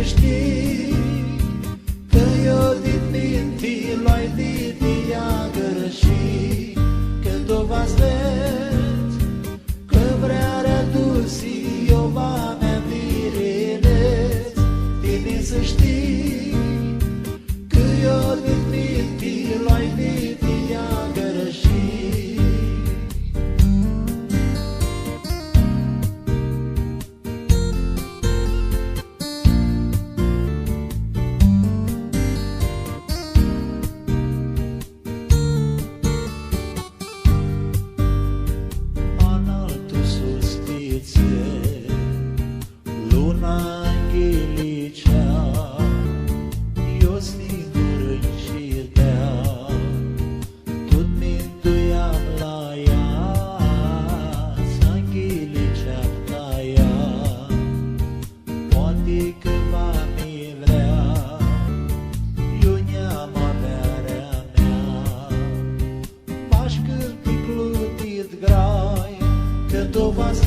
știi că eu din minti l-ai lidia gărășii, că tu v-ați let, că vrea redusi eu va mea mirelet. Tine să știi că eu din minti l-ai lidia gărășii. Luna Anghelicea, eu singur înșirdea, tot mintuiam la ea, să Anghelicea la ea, poate că va mi vrea, eu neam averea mea, m-aș cârpi clutit grai, că tu v-ați